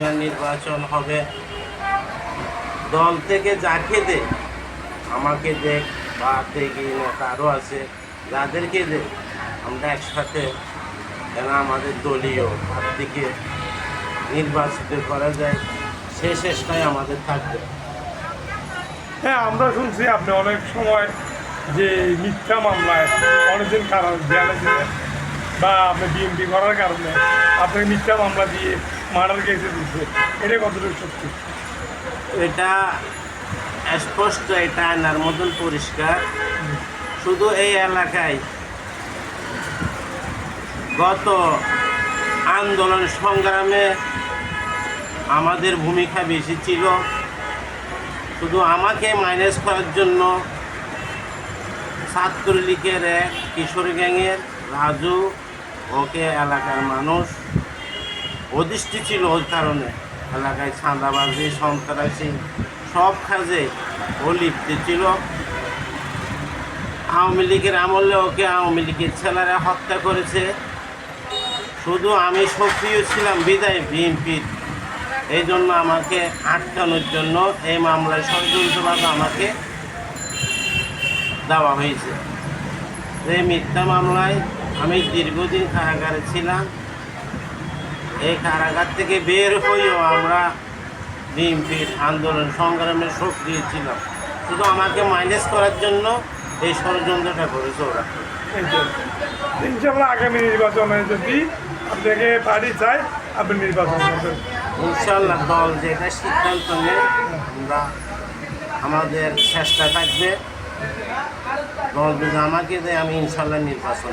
নির্বাচন হবে, দল থেকে যাকে দে, আমাকে দেখ বা দেখি নেতা আরও আছে, যাদেরকে দে আমরা একসাথে যেন আমাদের দলীয় প্রার্থীকে নির্বাচিত করা যায় সে চেষ্টাই আমাদের থাকবে। হ্যাঁ, আমরা শুনছি আপনি অনেক সময় যে মিথ্যা মামলায় অনেকদিন কারণ জেলে ছিলেন বা আপনি বিএনপি করার কারণে আপনাকে মিথ্যা মামলা দিয়ে মার্ডার কেসে দিচ্ছে, এটা কতটুকু সত্যি? এটা স্পষ্ট, এটা আয়নার মতন পরিষ্কার। শুধু এই এলাকায় গত আন্দোলন সংগ্রামে আমাদের ভূমিকা বেশি ছিল। শুধু আমাকে মাইনাস করার জন্য ছাত্রলীগের এক কিশোর গ্যাংয়ের রাজু, ওকে এলাকার মানুষ অধিষ্ঠ ছিল। ওই কারণে এলাকায় চাঁদাবাজি, সন্ত্রাসী সব কাজে ও লিপ্ত ছিল। আওয়ামী লীগের আমলে ওকে আওয়ামী লীগের ছেলেরা হত্যা করেছে। শুধু আমি সক্রিয় ছিলাম বিদায় বিএনপির, এই জন্য আমাকে আটকানোর জন্য এই মামলায় ষড়যন্ত্রভাবে আমাকে দেওয়া হয়েছে। এই মিথ্যা মামলায় আমি দীর্ঘদিন কারাগারে ছিলাম। এই কারাগার থেকে বের হয়েও আমরা বিএনপির আন্দোলন সংগ্রামে সক্রিয় ছিলাম। শুধু আমাকে মাইনাস করার জন্য এই ষড়যন্ত্রটা করেছে ওরা। ইনশাআল্লাহ আগামী নির্বাচনে যদি আপনাকে পার্টি চায় আপনি নির্বাচন করবেন ইনশাআল্লাহ। দল যেটা সিদ্ধান্ত নেয় আমরা আমাদের চেষ্টা থাকবে, দল যদি আমাকে দেয় আমি ইনশাআল্লাহ নির্বাচন